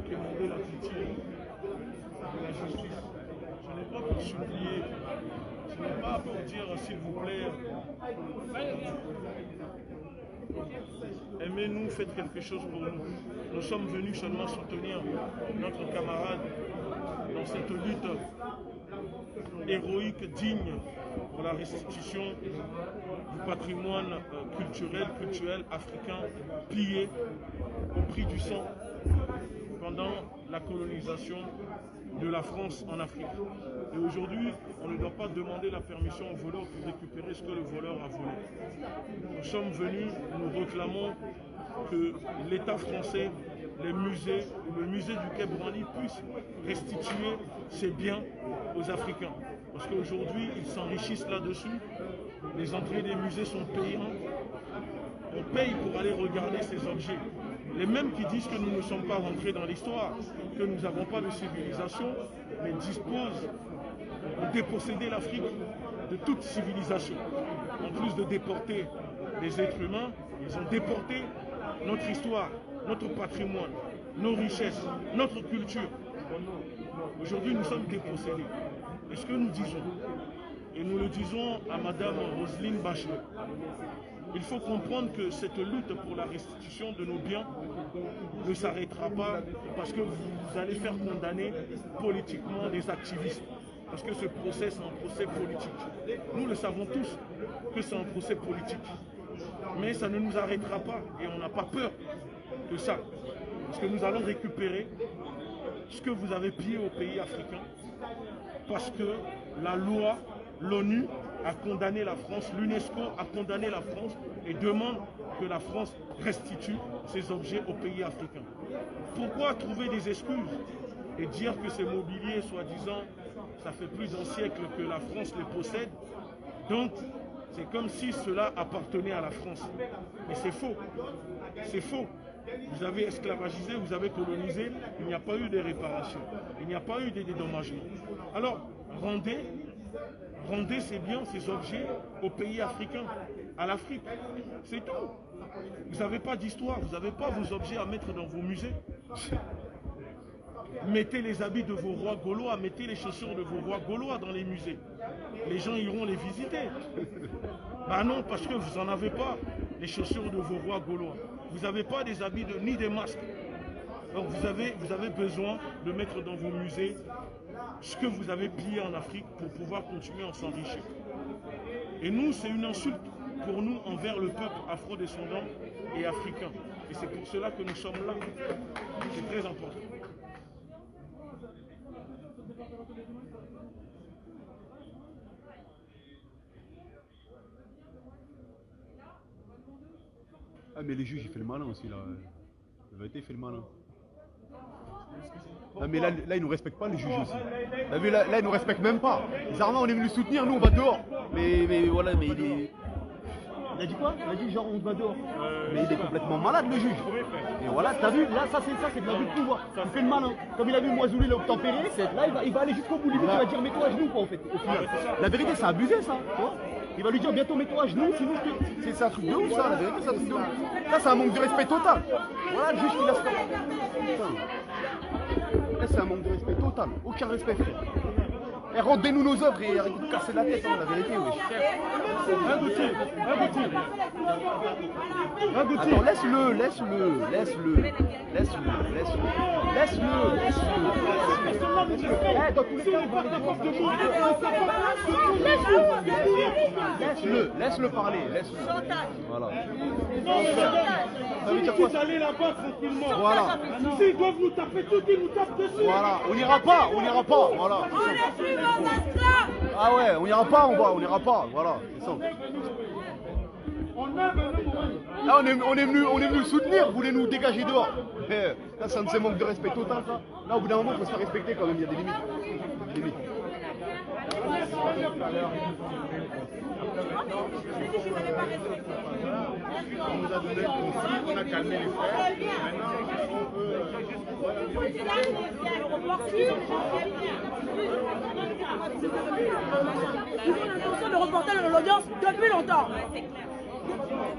demander la pitié de la justice. Ce n'est pas pour supplier, ce n'est pas pour dire s'il vous plaît, aimez-nous, faites quelque chose pour nous. Nous sommes venus seulement soutenir notre camarade dans cette lutte héroïque, digne pour la restitution du patrimoine culturel africain pillé au prix du sang pendant la colonisation de la France en Afrique. Et aujourd'hui, on ne doit pas demander la permission au voleur pour récupérer ce que le voleur a volé. Nous sommes venus, nous réclamons que l'État français, les musées, le musée du Quai Branly puisse restituer ses biens aux Africains. Parce qu'aujourd'hui, ils s'enrichissent là-dessus. Les entrées des musées sont payantes. On paye pour aller regarder ces objets. Les mêmes qui disent que nous ne sommes pas rentrés dans l'histoire, que nous n'avons pas de civilisation, mais disposent de déposséder l'Afrique de toute civilisation. En plus de déporter les êtres humains, ils ont déporté notre histoire, notre patrimoine, nos richesses, notre culture. Aujourd'hui, nous sommes dépossédés. Et ce que nous disons, et nous le disons à Madame Roselyne Bachelot, il faut comprendre que cette lutte pour la restitution de nos biens ne s'arrêtera pas parce que vous allez faire condamner politiquement des activistes. Parce que ce procès, c'est un procès politique. Nous le savons tous que c'est un procès politique. Mais ça ne nous arrêtera pas et on n'a pas peur de ça. Parce que nous allons récupérer ce que vous avez pillé aux pays africains. Parce que la loi, l'ONU a condamné la France, l'UNESCO a condamné la France et demande que la France restitue ces objets aux pays africains. Pourquoi trouver des excuses et dire que ces mobiliers, soi-disant, ça fait plus d'un siècle que la France les possède, donc c'est comme si cela appartenait à la France. Mais c'est faux, c'est faux. Vous avez esclavagisé, vous avez colonisé, il n'y a pas eu de réparation, il n'y a pas eu de dédommagement. Alors, rendez ces biens, ces objets aux pays africains, à l'Afrique. C'est tout. Vous n'avez pas d'histoire, vous n'avez pas vos objets à mettre dans vos musées. Mettez les habits de vos rois gaulois, mettez les chaussures de vos rois gaulois dans les musées. Les gens iront les visiter. Ben non, parce que vous n'en avez pas, les chaussures de vos rois gaulois. Vous n'avez pas des habits ni des masques. Donc vous avez besoin de mettre dans vos musées ce que vous avez pillé en Afrique pour pouvoir continuer à s'enrichir. Et nous, c'est une insulte pour nous envers le peuple afro-descendant et africain. Et c'est pour cela que nous sommes là. C'est très important. Ah mais les juges il fait le malin aussi là. La vérité il fait le malin. Ah mais là ils nous respectent pas les juges aussi. T'as vu là ils nous respectent même pas. Bizarrement on est venu le soutenir, nous on va dehors. Mais voilà mais il est. Il a dit quoi? Il a dit genre on va dehors. Mais il est complètement malade le juge. Et voilà, t'as vu, là ça c'est de l'abus de pouvoir. Il fait le malin. Comme il a vu Moisouli l'obtempéré, là il va aller jusqu'au bout. Il va dire mets-toi à genoux quoi en fait. Au final. La vérité c'est abusé ça. Il va lui dire bientôt mets-toi à genoux, sinon c'est un truc de ouf ça, la vérité c'est un truc de ouf. Là c'est un manque de respect total. Voilà le juge qui laisse faire. Là c'est un manque de respect total, aucun respect frère. Et rendez-nous nos œuvres et arrêtez de casser la tête, hein, la vérité wesh. Attends, laisse-le. Laisse-le parler, laisse-le. Voilà. Ça veut dire quoi? Vous allez là-bas tranquillement. Voilà. S'ils doivent nous taper tout, ils nous tapent dessus. Voilà, on n'ira pas, voilà. Ah ouais, on n'ira pas, on n'ira pas, voilà, c'est ça. Là on est venu le soutenir, vous voulez nous dégager dehors. Mais, là c'est un de ces manques de respect total ça. Là au bout d'un moment il faut se faire respecter quand même, il y a des limites. On nous a donné le conseil, on a calmé les frères. Ils ont l'intention de reporter l'audience depuis longtemps.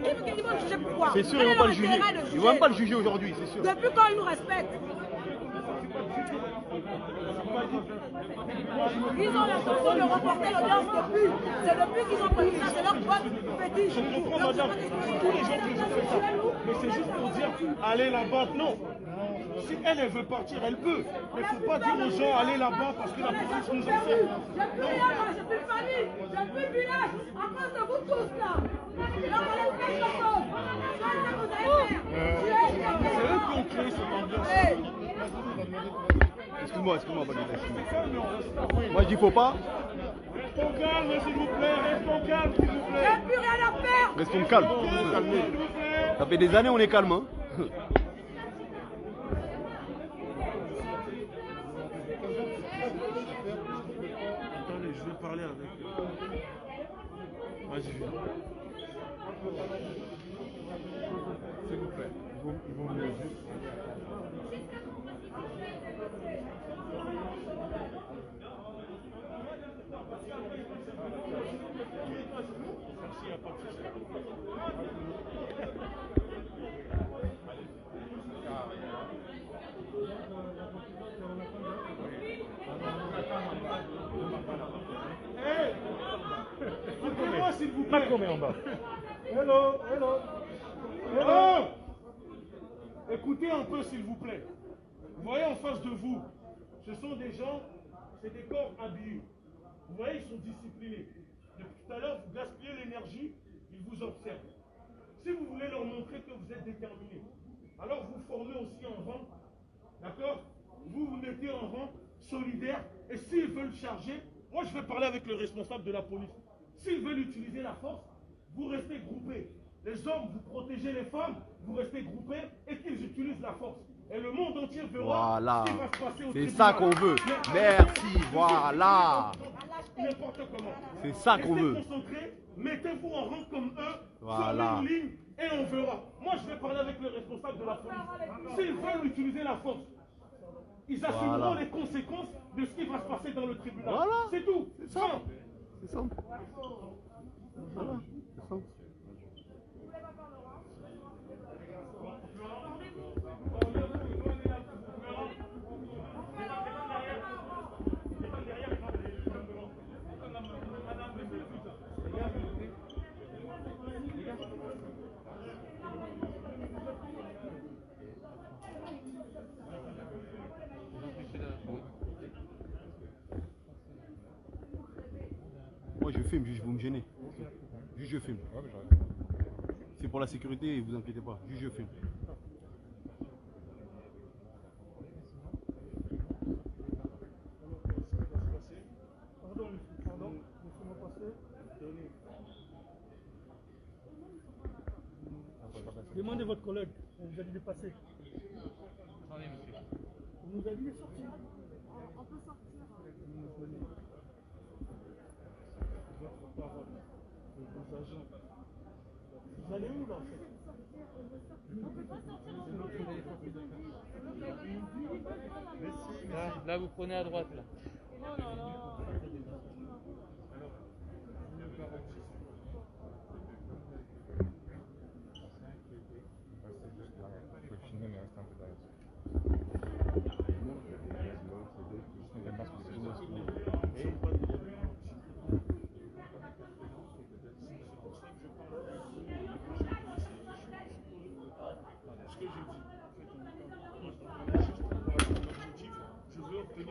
Ils vont le juger pourquoi? C'est sûr, ils ne vont pas le juger. Ils ne vont même pas le juger aujourd'hui, c'est sûr. Depuis quand ils nous respectent? Ils ont l'intention de remporter l'audience depuis. C'est depuis qu'ils ont prévu ça, c'est leur pote fétiche. Je comprends, madame, tous les gens qui ont fait ça. Mais c'est juste pour dire, allez là-bas, non. Si elle veut partir, elle peut. Mais il ne faut pas dire aux gens, allez là-bas parce que la police nous enferme. J'ai plus rien, moi, j'ai plus de famille, j'ai plus de village, à cause de vous tous là. Là, on est fait quelque chose. C'est eux qui ont créé cette ambiance. Excuse-moi, Bangladesh. Moi je dis faut pas. Restons calmes, s'il vous plaît, restons calmes, s'il vous plaît. J'ai plus rien à faire. Restons calmes. Ça fait des années on est calme. Hein. Attendez, je vais parler avec. Vas-y, viens. S'il vous plaît, ils vont venir juste. Merci, il n'y a pas de souci. Écoutez-moi s'il vous plaît. En bas. Hello, hello. Hello. Écoutez un peu s'il vous plaît. Vous voyez en face de vous, ce sont des gens, c'est des corps habillés. Vous voyez, ils sont disciplinés. Depuis tout à l'heure, vous gaspillez l'énergie, ils vous observent. Si vous voulez leur montrer que vous êtes déterminés, alors vous formez aussi un rang, d'accord? Vous vous mettez en rang solidaire, et s'ils veulent charger, moi je vais parler avec le responsable de la police. S'ils veulent utiliser la force, vous restez groupés. Les hommes, vous protégez les femmes, vous restez groupés, et qu'ils utilisent la force. Et le monde entier verra voilà. ce qui va se passer au tribunal. C'est ça qu'on veut. Merci, voilà. N'importe comment. C'est ça qu'on veut. Restez concentrés, mettez-vous en rang comme eux, voilà. formez une ligne et on verra. Moi, je vais parler avec le responsable de la police. S'ils veulent utiliser la force, ils assumeront les conséquences de ce qui va se passer dans le tribunal. Voilà. C'est tout. C'est ça. C'est simple. Voilà. C'est simple. Moi je filme, juste vous me gênez. Juste je filme. C'est pour la sécurité, vous inquiétez pas. Juste je filme. Pardon, laissez-moi passer. Demandez votre collègue, on vous a dit de passer. Attendez, monsieur. On nous a dit de sortir. On peut sortir. Votre parole, vos agents. Vous allez où là en fait? On ne peut pas sortir. Là, vous prenez à droite là.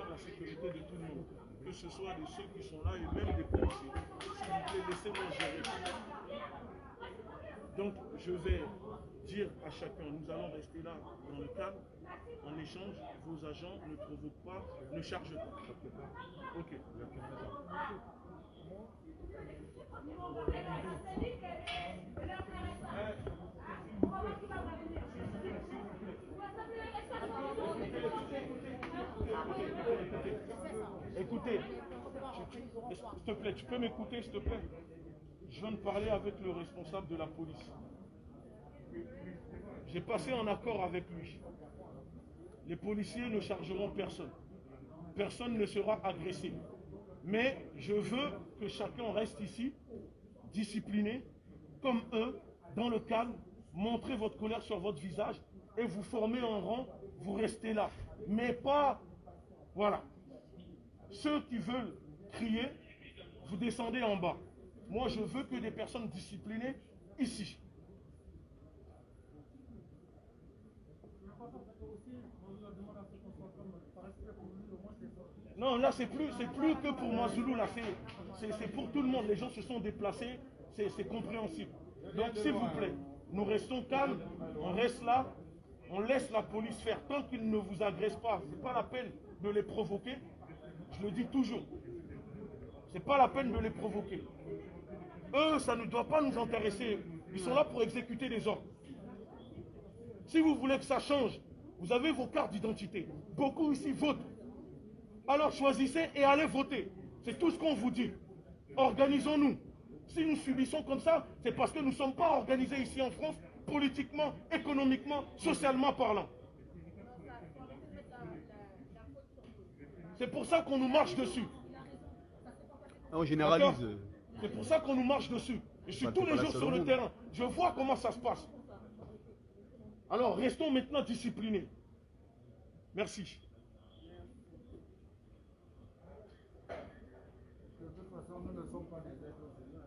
La sécurité de tout le monde, que ce soit de ceux qui sont là et même des policiers. S'il vous plaît, laissez-moi gérer. Donc, je vais dire à chacun, nous allons rester là dans le cadre. En échange, vos agents ne provoquent pas, ne chargent pas. Ok. Écoutez, s'il te plaît, tu peux m'écouter, s'il te plaît? Je viens de parler avec le responsable de la police. J'ai passé un accord avec lui. Les policiers ne chargeront personne. Personne ne sera agressé. Mais je veux que chacun reste ici, discipliné, comme eux, dans le calme. Montrez votre colère sur votre visage et vous formez un rang, vous restez là. Mais pas... Voilà. Ceux qui veulent crier, vous descendez en bas. Moi, je veux que des personnes disciplinées ici. Non, là, c'est plus que pour moi, Zoulou, là, c'est pour tout le monde. Les gens se sont déplacés, c'est compréhensible. Donc, s'il vous plaît, nous restons calmes, on reste là, on laisse la police faire. Tant qu'ils ne vous agressent pas, ce n'est pas la peine de les provoquer. Je le dis toujours. Ce n'est pas la peine de les provoquer. Eux, ça ne doit pas nous intéresser. Ils sont là pour exécuter des ordres. Si vous voulez que ça change, vous avez vos cartes d'identité. Beaucoup ici votent. Alors choisissez et allez voter. C'est tout ce qu'on vous dit. Organisons-nous. Si nous subissons comme ça, c'est parce que nous ne sommes pas organisés ici en France, politiquement, économiquement, socialement parlant. C'est pour ça qu'on nous marche dessus. On généralise. C'est pour ça qu'on nous marche dessus. Je suis tous les jours sur le terrain. Je vois comment ça se passe. Alors, restons maintenant disciplinés. Merci. De toute façon, nous ne sommes pas des êtres humains.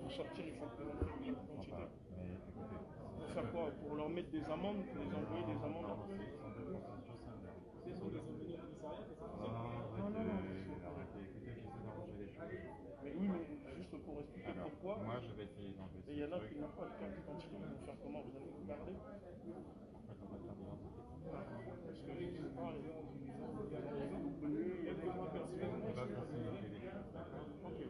Pour sortir, il faut que l'identité. Pour faire quoi? Pour leur mettre des amendes, les envoyer des amendes après? Mais oui, mais juste pour expliquer pourquoi. Moi, je vais essayer d'enlever. Et il y en a qui n'ont pas de carte d'identité. Vous allez faire comment? Vous allez vous garder? Parce que je ne sais pas, les gens, il y a des gens ok.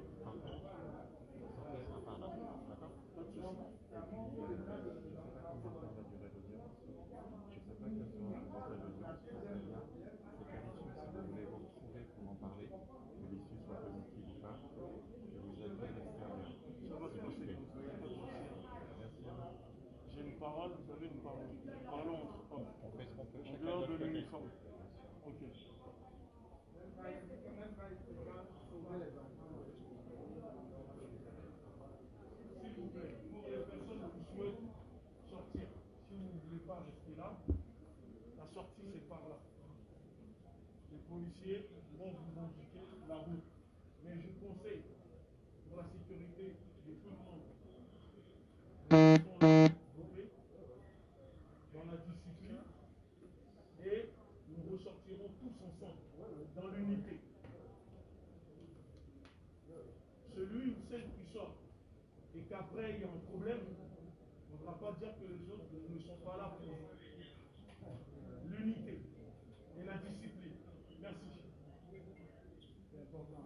J'ai une parole, vous avez une parole. Parlons entre hommes. On fait ce qu'on peut. En dehors de l'uniforme. Ok. S'il vous plaît, pour les personnes qui souhaitent sortir, si vous ne voulez pas rester là, la sortie c'est par là. Les policiers vont vous indiquer la route. Mais je conseille, pour la sécurité de tout le monde, dans la discipline et nous ressortirons tous ensemble dans l'unité. Celui ou celle qui sort et qu'après il y a un problème, on ne va pas dire que les autres ne sont pas là pour l'unité et la discipline. Merci. C'est important.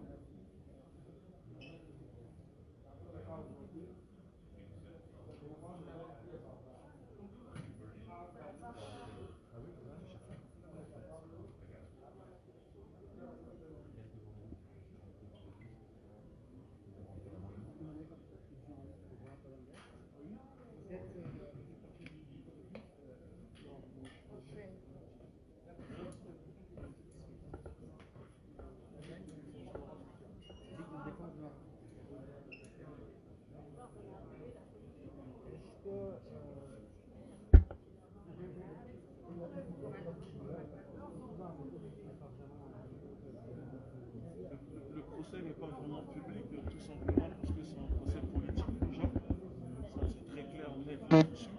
Le procès n'est pas vraiment public, tout simplement parce que c'est un procès politique déjà. Ça c'est très clair, net là-dessus.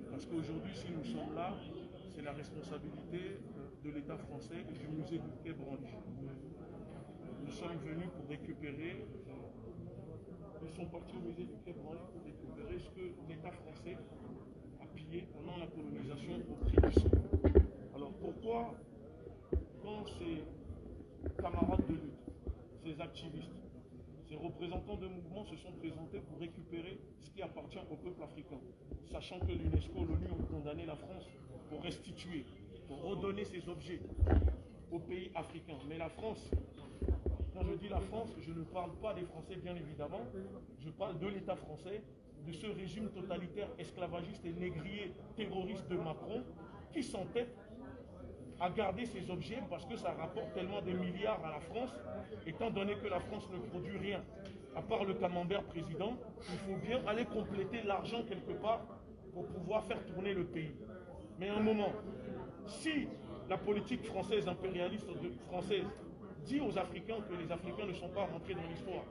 Parce qu'aujourd'hui, si nous sommes là, c'est la responsabilité de l'État français et du musée du Quai Branly. Nous sommes venus pour récupérer, ils sont partis au musée du Quai Branly pour récupérer ce que l'État français a pillé pendant la colonisation au prix du sang. Alors pourquoi, quand ces camarades de lutte, ces activistes, ces représentants de mouvements se sont présentés pour récupérer ce qui appartient au peuple africain, sachant que l'UNESCO, l'ONU ont condamné la France pour restituer, pour redonner ces objets aux pays africains. Mais la France, quand je dis la France, je ne parle pas des Français bien évidemment, je parle de l'État français, de ce régime totalitaire, esclavagiste et négrier terroriste de Macron, qui s'entête à garder ces objets parce que ça rapporte tellement de milliards à la France, étant donné que la France ne produit rien, à part le camembert président, il faut bien aller compléter l'argent quelque part pour pouvoir faire tourner le pays. Mais à un moment, si la politique française, impérialiste française, dit aux Africains que les Africains ne sont pas rentrés dans l'histoire,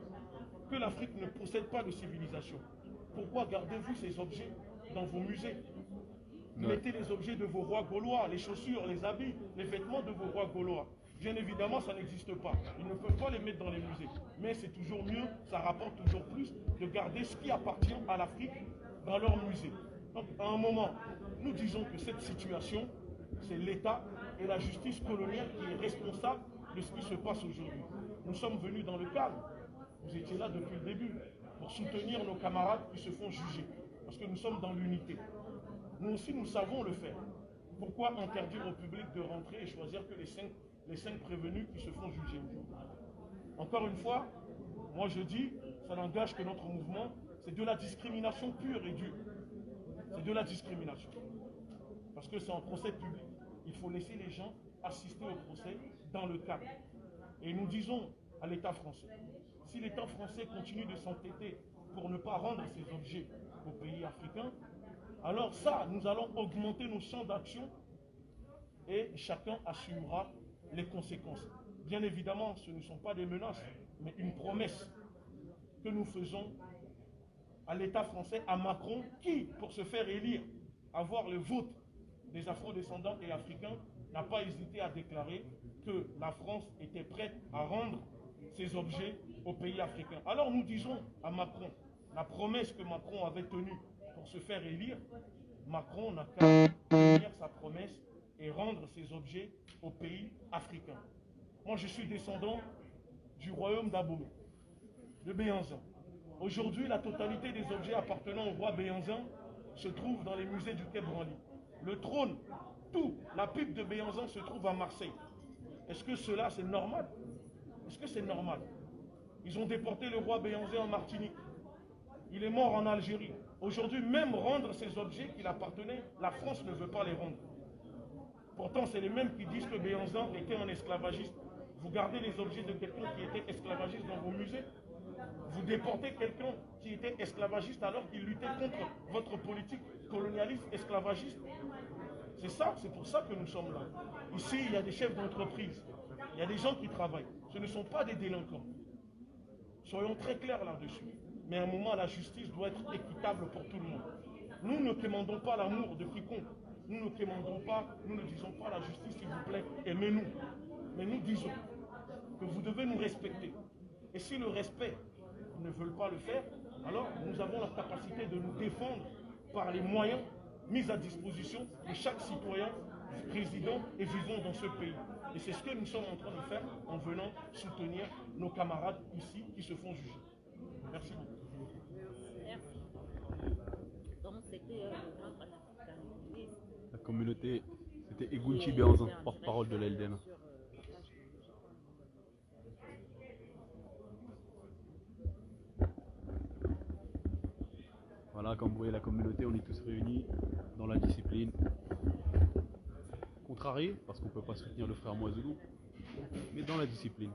que l'Afrique ne possède pas de civilisation, pourquoi gardez-vous ces objets dans vos musées? Mettez les objets de vos rois gaulois, les chaussures, les habits, les vêtements de vos rois gaulois. Bien évidemment, ça n'existe pas. Ils ne peuvent pas les mettre dans les musées. Mais c'est toujours mieux, ça rapporte toujours plus de garder ce qui appartient à l'Afrique dans leur musée. Donc, à un moment, nous disons que cette situation, c'est l'État et la justice coloniale qui est responsable de ce qui se passe aujourd'hui. Nous sommes venus dans le calme. Vous étiez là depuis le début pour soutenir nos camarades qui se font juger. Parce que nous sommes dans l'unité. Nous aussi, nous savons le faire. Pourquoi interdire au public de rentrer et choisir que les cinq prévenus qui se font juger aujourd'hui? Encore une fois, moi je dis, ça n'engage que notre mouvement, c'est de la discrimination pure et dure. C'est de la discrimination. Parce que c'est un procès public. Il faut laisser les gens assister au procès dans le cadre. Et nous disons à l'État français, si l'État français continue de s'entêter pour ne pas rendre ces objets aux pays africains, alors ça, nous allons augmenter nos champs d'action et chacun assumera les conséquences. Bien évidemment, ce ne sont pas des menaces, mais une promesse que nous faisons à l'État français, à Macron, qui, pour se faire élire, avoir le vote des afro-descendants et africains, n'a pas hésité à déclarer que la France était prête à rendre ces objets aux pays africains. Alors nous disons à Macron, la promesse que Macron avait tenue pour se faire élire, Macron n'a qu'à tenir sa promesse et rendre ces objets aux pays africains. Moi, je suis descendant du royaume d'Abomey, de Béhanzin. Aujourd'hui, la totalité des objets appartenant au roi Béhanzin se trouve dans les musées du Quai Branly. Le trône, tout, la pipe de Béhanzin se trouve à Marseille. Est-ce que cela, c'est normal? Est-ce que c'est normal? Ils ont déporté le roi Béhanzin en Martinique. Il est mort en Algérie. Aujourd'hui, même rendre ces objets qui appartenaient, la France ne veut pas les rendre. Pourtant, c'est les mêmes qui disent que Béhanzin était un esclavagiste. Vous gardez les objets de quelqu'un qui était esclavagiste dans vos musées. Vous déportez quelqu'un qui était esclavagiste alors qu'il luttait contre votre politique colonialiste, esclavagiste. C'est ça, c'est pour ça que nous sommes là. Ici, il y a des chefs d'entreprise. Il y a des gens qui travaillent. Ce ne sont pas des délinquants. Soyons très clairs là-dessus. Mais à un moment, la justice doit être équitable pour tout le monde. Nous ne demandons pas l'amour de quiconque. Nous ne demandons pas, nous ne disons pas à la justice, s'il vous plaît, aimez-nous. Mais nous disons que vous devez nous respecter. Et si le respect ne veulent pas le faire, alors nous avons la capacité de nous défendre par les moyens mis à disposition de chaque citoyen, résident et vivant dans ce pays. Et c'est ce que nous sommes en train de faire en venant soutenir nos camarades ici qui se font juger. Merci beaucoup. Merci. Donc c'était la communauté, c'était Egunchi Béhanzin, porte-parole de l'LDN. Voilà, comme vous voyez la communauté, on est tous réunis dans la discipline. Contrarié, parce qu'on ne peut pas soutenir le frère Moizoulou, mais dans la discipline.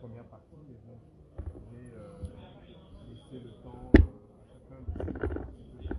Première partie, mais bon, j'ai laissé le temps à chacun de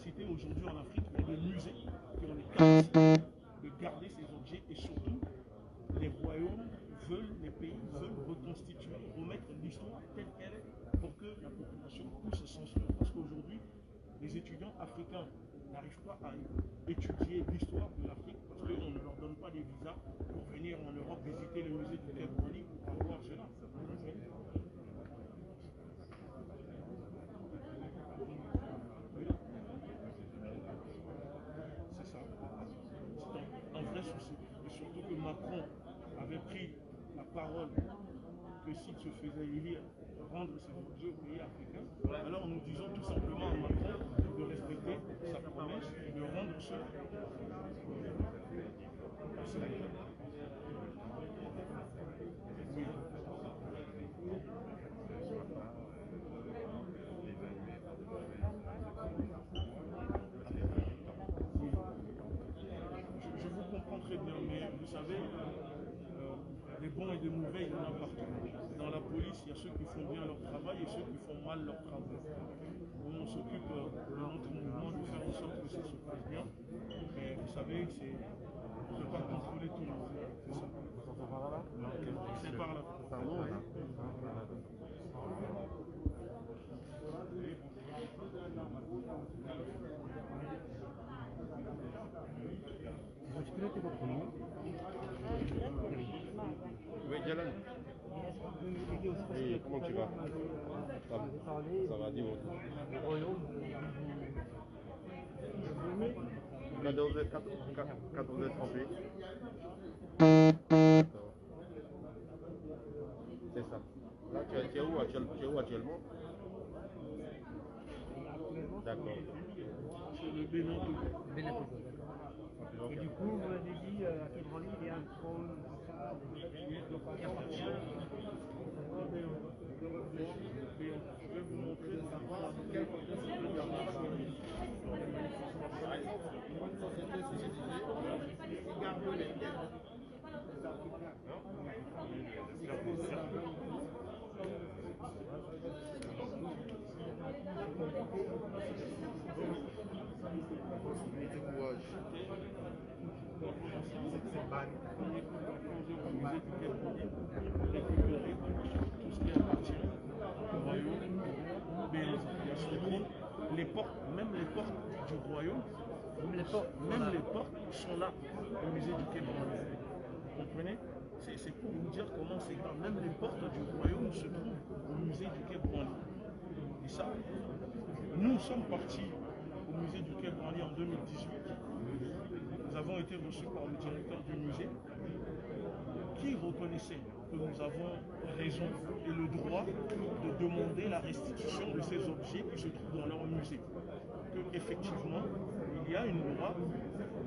capacité aujourd'hui en Afrique, il y a des musées qui ont les capacités de garder ces objets et surtout les royaumes veulent, les pays veulent reconstituer, remettre l'histoire telle qu'elle est pour que la population puisse s'instruire. Parce qu'aujourd'hui, les étudiants africains n'arrivent pas à étudier l'histoire de l'Afrique parce qu'on ne leur donne pas des visas pour venir en Europe visiter le musée du Quai Branly pour voir cela. C'est ça. C'est un vrai souci. Et surtout que Macron avait pris la parole que s'il se faisait élire, rendre ses objets aux pays africains. Alors nous disons tout simplement à Macron de respecter sa promesse et de rendre cela. Oui. Je vous comprends très bien, mais vous savez, des bons et des mauvais, il y en a partout. Dans la police, il y a ceux qui font bien leur travail et ceux qui font mal leur travail. Nous, on s'occupe de notre mouvement de faire en sorte que ça se passe bien. Mais vous savez, on ne peut pas contrôler tout le monde. C'est ça. C'est par là. Oui, Jalan. Oui, comment tu vas? Ça va, dis-moi. 14 étrangers. C'est ça. Là, tu es où actuellement? D'accord. Le Bénin. Et du coup, vous m'avez dit à Quai Branly, il y a un trône qui appartient. Je vais vous montrer les portes, même les portes du royaume, même les portes sont là au musée du Quai Branly. Vous comprenez? C'est pour vous dire comment c'est grave. Même les portes du royaume se trouvent au musée du Quai Branly. Et ça, nous sommes partis au musée du Quai Branly en 2018. Nous avons été reçus par le directeur du musée qui reconnaissait que nous avons raison et le droit de demander la restitution de ces objets qui se trouvent dans leur musée. Que effectivement, il y a une loi,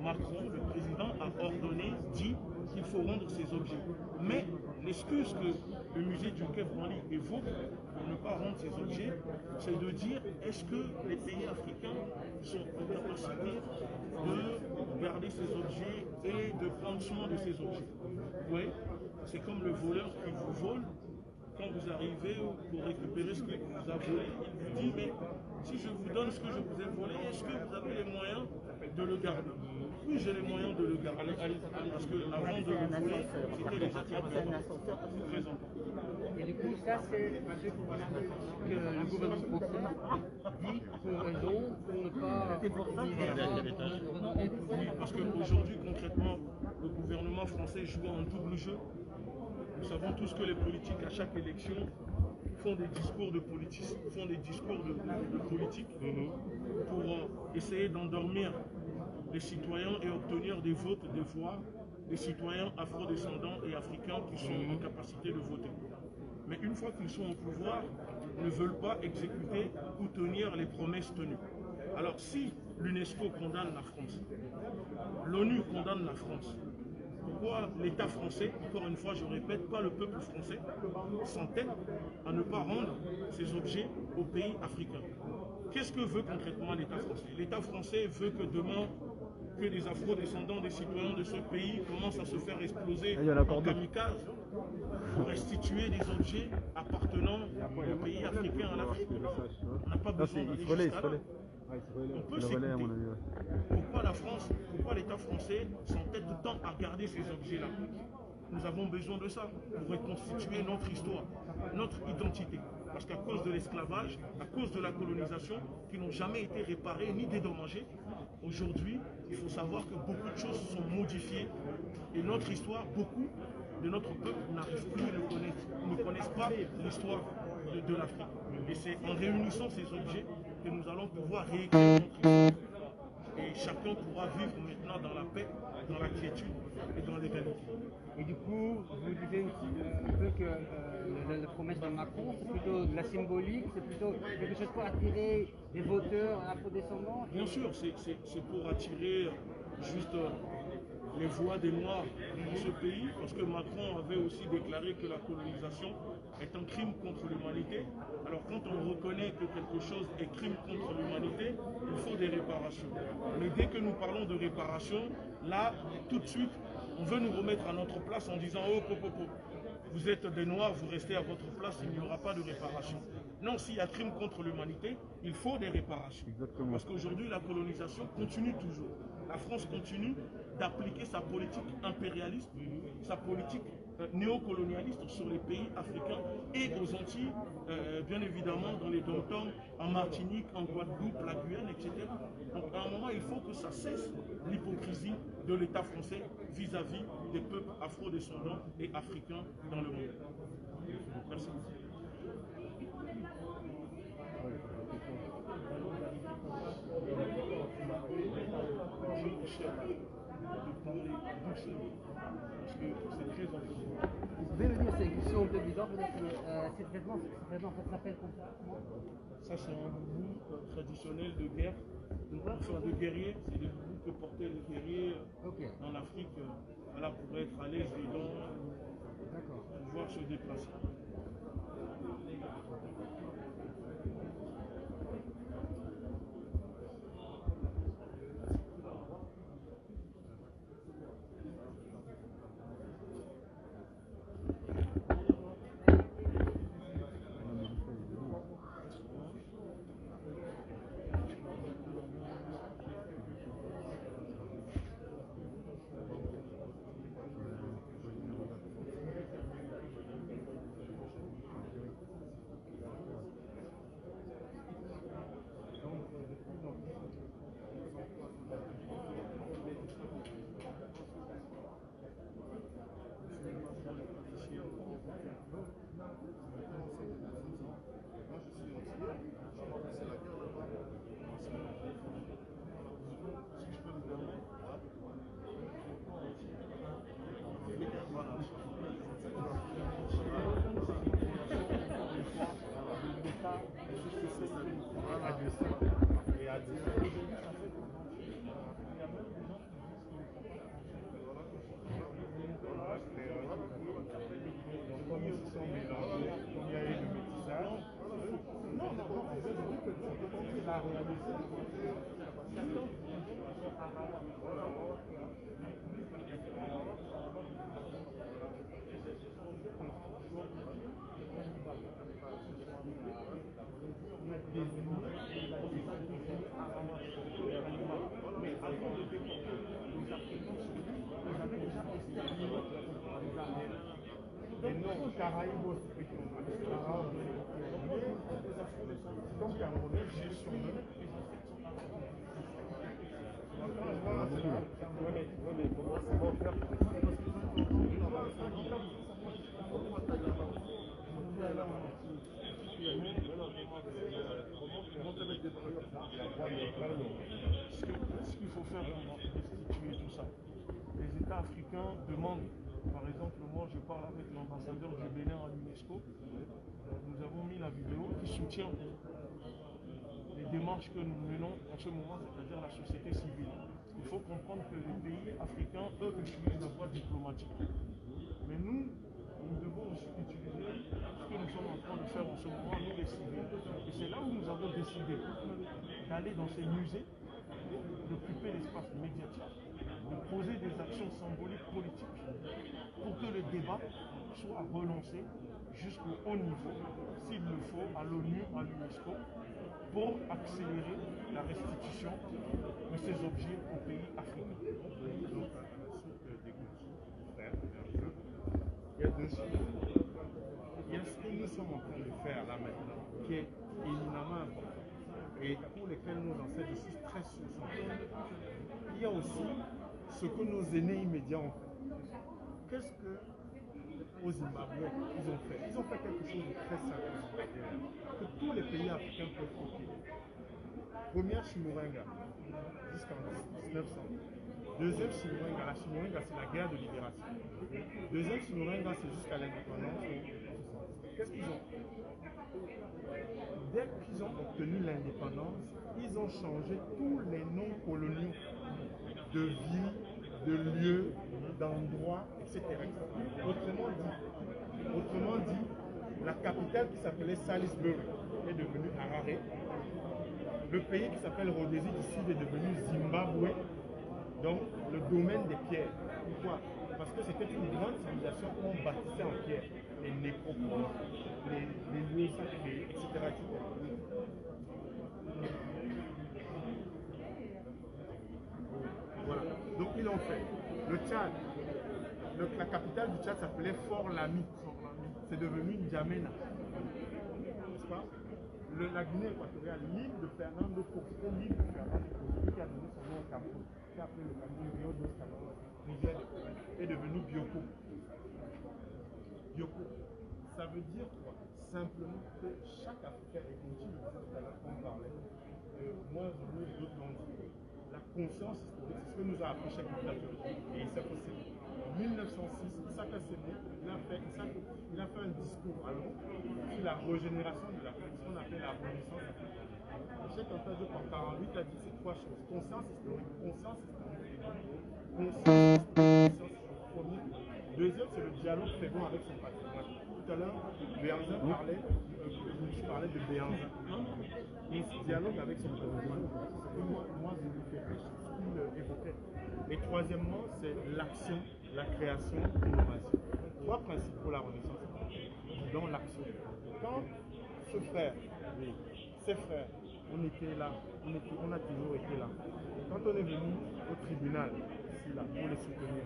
Macron, le président, a ordonné, dit qu'il faut rendre ces objets. Mais l'excuse que le musée du Quai Branly évoque pour ne pas rendre ces objets, c'est de dire est-ce que les pays africains sont en capacité de garder ces objets et de prendre soin de ces objets. Oui, c'est comme le voleur qui vous vole. Quand vous arrivez pour récupérer ce qu'il vous a volé, il vous dit mais si je vous donne ce que je vous ai volé, est-ce que vous avez les moyens de le garder? Oui, j'ai les moyens de le garder. Parce que avant de le voler, c'était les attrapeurs. C'est très important. Et du coup, ça, c'est ce que le gouvernement français dit pour raison pour ne pas... Oui, parce qu'aujourd'hui, concrètement, le gouvernement français joue un double jeu. Nous savons tous que les politiques, à chaque élection, font des discours de politique, pour essayer d'endormir les citoyens et obtenir des votes, des voix des citoyens afro-descendants et africains qui sont en capacité de voter. Mais une fois qu'ils sont au pouvoir, ils ne veulent pas exécuter ou tenir les promesses tenues. Alors si l'UNESCO condamne la France, l'ONU condamne la France, pourquoi l'État français, encore une fois je répète, pas le peuple français, s'entête à ne pas rendre ces objets aux pays africains? Qu'est-ce que veut concrètement l'État français? L'État français veut que demain, que les afro-descendants des citoyens de ce pays commencent à se faire exploser en kamikaze pour restituer des objets appartenant aux pays africains à l'Afrique. On n'a pas besoin d'aller jusqu'à là. On peut s'écouter. Pourquoi la France, pourquoi l'État français s'entête tant à garder ces objets-là? Nous avons besoin de ça pour reconstituer notre histoire, notre identité. Parce qu'à cause de l'esclavage, à cause de la colonisation, qui n'ont jamais été réparées ni dédommagées, aujourd'hui, il faut savoir que beaucoup de choses sont modifiées. Et notre histoire, beaucoup de notre peuple n'arrivent plus, ne connaissent pas l'histoire de l'Afrique. Et c'est en réunissant ces objets que nous allons pouvoir réécrire notre histoire. Et chacun pourra vivre maintenant dans la paix, dans la quiétude et dans l'égalité. Et du coup, vous disiez un peu que la promesse de Macron, c'est plutôt de la symbolique, c'est plutôt quelque chose pour attirer des voteurs afro-descendants? Bien sûr, c'est pour attirer juste les voix des Noirs dans ce pays, parce que Macron avait aussi déclaré que la colonisation est un crime contre l'humanité. Alors quand on reconnaît que quelque chose est crime contre l'humanité, il faut des réparations. Mais dès que nous parlons de réparation, là, tout de suite, on veut nous remettre à notre place en disant « Oh, vous êtes des Noirs, vous restez à votre place, il n'y aura pas de réparation. » Non, s'il y a crime contre l'humanité, il faut des réparations. Exactement. Parce qu'aujourd'hui, la colonisation continue toujours. La France continue d'appliquer sa politique impérialiste, sa politique néocolonialiste sur les pays africains et aux Antilles, bien évidemment dans les dom-toms, en Martinique, en Guadeloupe, la Guyane, etc. Donc à un moment, il faut que ça cesse l'hypocrisie de l'État français vis-à-vis des peuples afro-descendants et africains dans le monde. Merci. De parler doucement, parce que c'est très important. Vous pouvez me dire, c'est une question de bizarre, ces traitements en fait s'appelle comme ça? Ça, c'est un boubou traditionnel de guerre, enfin de guerrier. C'est des boubous que portaient les guerriers en Afrique, voilà, pour être à l'aise dedans, pour pouvoir se déplacer. Ce qu'il faut faire pour restituer tout ça, les États africains demandent, par exemple, moi je parle avec l'ambassadeur du Bénin à l'UNESCO, nous avons mis la vidéo qui soutient les démarches que nous menons en ce moment, c'est-à-dire la société civile. Il faut comprendre que les pays africains, eux, utilisent la voie diplomatique. Mais nous devons aussi utiliser ce que nous sommes en train de faire en ce moment, nous les civils. Et c'est là où nous avons décidé d'aller dans ces musées, d'occuper l'espace médiatique, de poser des actions symboliques politiques pour que le débat soit relancé jusqu'au haut niveau, s'il le faut, à l'ONU, à l'UNESCO, pour accélérer la restitution de ces objets aux pays africains. Donc, à la suite des frères, il y a deux choses. Il y a ce que nous sommes en train de faire là maintenant, qui est éminemment important et pour lesquels nos ancêtres, je suis très sûr, sont importants. Il y a aussi ce que nos aînés immédiats ont fait. Qu'est-ce que au Zimbabwe ils ont fait? Ils ont fait quelque chose de très simple que tous les pays africains peuvent copier. Première Chimurenga, jusqu'en 1900. Deuxième Chimurenga, la Chimurenga c'est la guerre de libération. Deuxième Chimurenga c'est jusqu'à l'indépendance. Qu'est-ce qu'ils ont? Dès qu'ils ont obtenu l'indépendance, ils ont changé tous les noms coloniaux de villes, de lieux, d'endroits, etc. Autrement dit, la capitale qui s'appelait Salisbury est devenue Harare. Le pays qui s'appelle Rhodésie du Sud est devenu Zimbabwe, donc le domaine des pierres. Pourquoi? Parce que c'était une grande civilisation qu'on bâtissait en pierre. Les nécropoles, les lieux sacrés, etc. Voilà, donc ils l'ont fait. Le Tchad, la capitale du Tchad s'appelait Fort Lamy. C'est devenu N'Djamena. N'est-ce pas? La Guinée équatoriale, l'île de Fernando Costa, l'île de Fernando Costa, qui a donné son nom au Cameroun, qui a appelé le Cameroun Rio dos Cameroun, Niger, est devenu Bioko. Bioko. Ça veut dire quoi? Simplement que chaque Africain, et continue de tout à l'heure qu'on parlait, moi, je veux d'autres l'ont dit. La conscience historique, c'est ce que nous a appris chaque dictateur. Et il s'est possible. En 1906, Issa Kassebe, il a fait un discours à Londres sur la régénération de l'Afrique, ce qu'on appelle la Renaissance africaine. Cheikh Anta Diop en 48 a dit ces trois choses: conscience historique, conscience premier. Deuxième, c'est le dialogue fécond avec son patrimoine. Tout à l'heure, Béhanzin parlait de Béhanzin. Il dialogue avec son patrimoine. C'est ce que moi je lui fais qu'il évoquait. Et troisièmement, c'est l'action, la création, l'innovation. Trois principes pour la Renaissance, dont l'action. Quand ce frère, ses frères, on était là, on a toujours été là. Quand on est venu au tribunal, ici, là, pour les soutenir,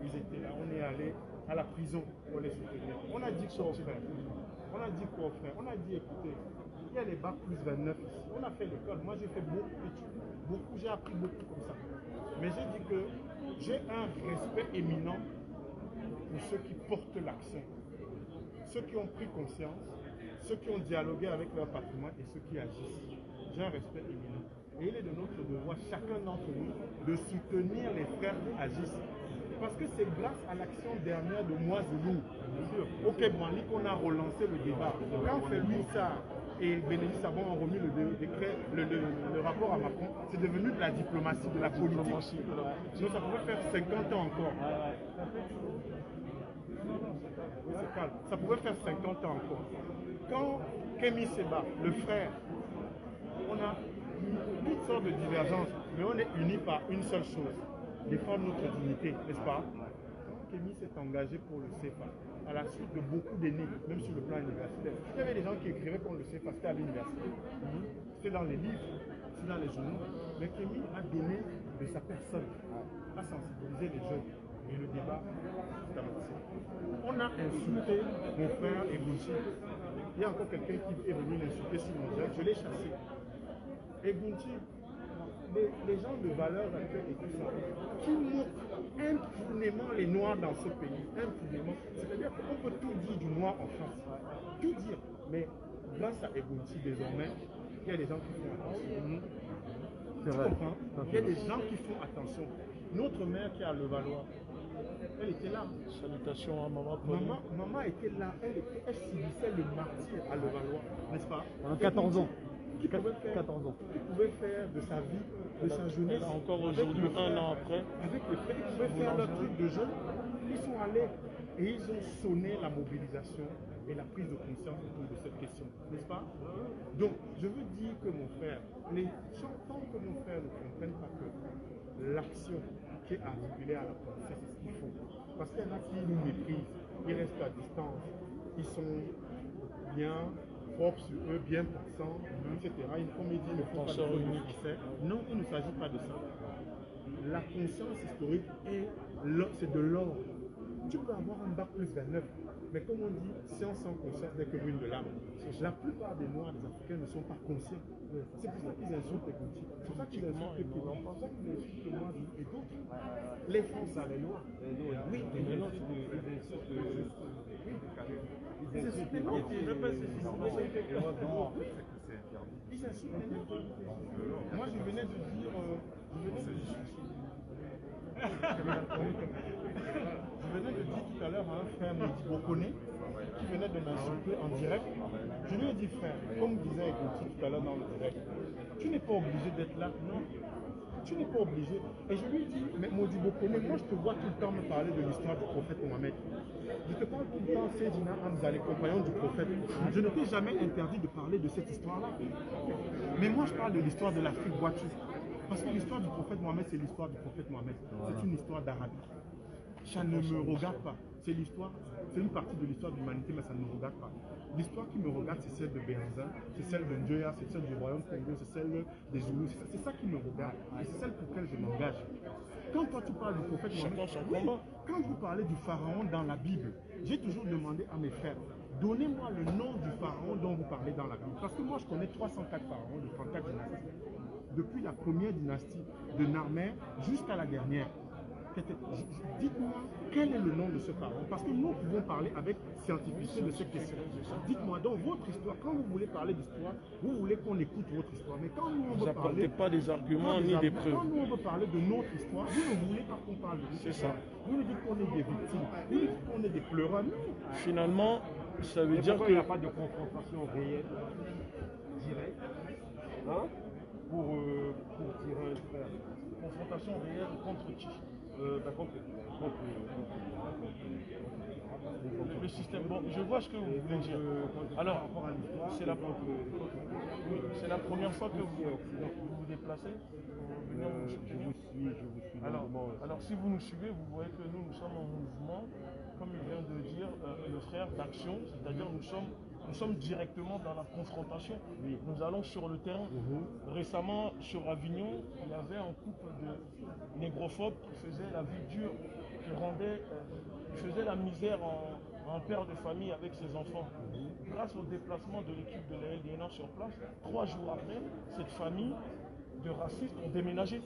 ils étaient là, on est allé à la prison pour les soutenir. On a dit quoi aux frères? On a dit quoi aux frères? On a dit, écoutez, il y a les bacs plus 29 ici. On a fait l'école, moi j'ai fait beaucoup d'études, j'ai appris beaucoup comme ça. Mais j'ai dit que j'ai un respect éminent pour ceux qui portent l'action, ceux qui ont pris conscience, ceux qui ont dialogué avec leur patrimoine et ceux qui agissent. J'ai un respect éminent. Et il est de notre devoir, chacun d'entre nous, de soutenir les frères qui agissent. Parce que c'est grâce à l'action dernière de Moiselou, au Quai Branly, qu'on a relancé le débat. Quand Félix Sarr et Bénédicte Sabon ont remis le rapport à Macron, c'est devenu de la diplomatie, de la politique. Donc ça pourrait faire 50 ans encore. Oui, c'est calme. Ça pourrait faire 50 ans encore. Quand Kémy Séba, le frère, on a toutes sortes de divergences, mais on est unis par une seule chose: défendre notre dignité, n'est-ce pas? Quand Kémy s'est engagé pour le CFA, à la suite de beaucoup d'aînés, même sur le plan universitaire, il y avait des gens qui écrivaient contre le CFA, c'était à l'université, c'était dans les livres, c'était dans les journaux, mais Kémy a donné de sa personne, a sensibilisé les jeunes, et le débat s'est avancé. On a insulté mon frère Egunchi. Il y a encore quelqu'un qui est venu l'insulter sur mon direct, je l'ai chassé. Egunchi, les gens de valeur actuelle et tout ça, qui montrent impunément les Noirs dans ce pays, impunément. C'est-à-dire qu'on peut tout dire du Noir en France, tout dire, mais grâce à Egunchi désormais, il y a des gens qui font attention. Tu comprends? Il y a des gens qui font attention. Notre mère qui est à Levallois, elle était là. Salutations à maman. Maman était là, elle subissait le martyr à Levallois, n'est-ce pas? Pendant 14 ans. Qui pouvait faire de sa vie, de sa jeunesse, encore aujourd'hui, un an après, avec le fait qu'ils pouvaient faire leur truc de jeunes. Ils sont allés et ils ont sonné la mobilisation et la prise de conscience autour de cette question, n'est-ce pas? Donc, je veux dire que mon frère, tant que mon frère ne comprenne pas que l'action qui est articulée à la pensée, c'est ce qu'il faut. Parce qu'il y en a qui nous méprisent, ils restent à distance, ils sont bien propres sur eux, bien pensants, etc. Une comédie ne faut pas Penseur de unique. français. Non, il ne s'agit pas de ça. La conscience historique, c'est de l'or. Tu peux avoir un bac plus 29, mais comme on dit, science sans conscience n'est que ruine de l'âme. La plupart des Noirs, des Africains ne sont pas conscients. C'est pour ça qu'ils insultent les Gauthier. C'est pour ça qu'ils insultent les Pédants. C'est pour ça qu'ils insultent moi et d'autres. Les Français, les Noirs. Oui, les Noirs, ils insultent les Noirs. Ils insultent les Noirs. Moi, je venais de dire... Je venais de dire tout à l'heure à un frère Bokone qui venait de m'insulter en direct. Je lui ai dit, frère, comme disait Gauthier tout à l'heure dans le direct, tu n'es pas obligé d'être là. Non, tu n'es pas obligé. Et je lui ai dit, mais Maudit Bokone, moi je te vois tout le temps me parler de l'histoire du prophète Mohamed. Je te parle tout le temps, Seydina Hamza, les compagnons du prophète. Je ne t'ai jamais interdit de parler de cette histoire-là. Mais moi je parle de l'histoire de l'Afrique, vois-tu. Parce que l'histoire du prophète Mohamed, c'est l'histoire du prophète Mohamed. C'est une histoire d'Arabie. Ça ne me regarde pas. C'est l'histoire, c'est une partie de l'histoire de l'humanité, mais ça ne me regarde pas. L'histoire qui me regarde, c'est celle de Béhanzin, c'est celle de Ndjoya, c'est celle du royaume Congo, c'est celle des Zoulous. C'est ça qui me regarde. Et c'est celle pour laquelle je m'engage. Quand toi tu parles du prophète Mohamed, quand vous parlez du pharaon dans la Bible, j'ai toujours demandé à mes frères, donnez-moi le nom du pharaon dont vous parlez dans la Bible. Parce que moi je connais 304 pharaons de 34 dynasties. Depuis la première dynastie de Narmer jusqu'à la dernière. Dites-moi quel est le nom de ce pharaon, parce que nous pouvons parler avec scientificité de cette question. Dites-moi donc votre histoire, quand vous voulez parler d'histoire, vous voulez qu'on écoute votre histoire, mais quand nous on veut parler, pas des arguments ni des preuves. Quand nous on veut parler de notre histoire, vous ne voulez pas qu'on parle de notre histoire. Vous nous dites qu'on est des victimes, vous nous dites qu'on est des pleureurs. Finalement, ça veut dire qu'il n'y a pas de confrontation réelle, directe, hein, pour tirer un frère. Confrontation réelle contre qui? Le système. Bon, je vois ce que vous voulez dire. Alors, c'est la première fois que vous vous déplacez. Je vous suis. Alors, si vous nous suivez, vous voyez que nous sommes en mouvement, comme il vient de dire le frère, d'action, c'est-à-dire nous sommes directement dans la confrontation. Nous allons sur le terrain. Récemment, sur Avignon, il y avait un couple de négrophobes qui faisaient la vie dure, qui faisait la misère en père de famille avec ses enfants. Grâce au déplacement de l'équipe de la LDNA sur place, 3 jours après, cette famille de racistes ont déménagé.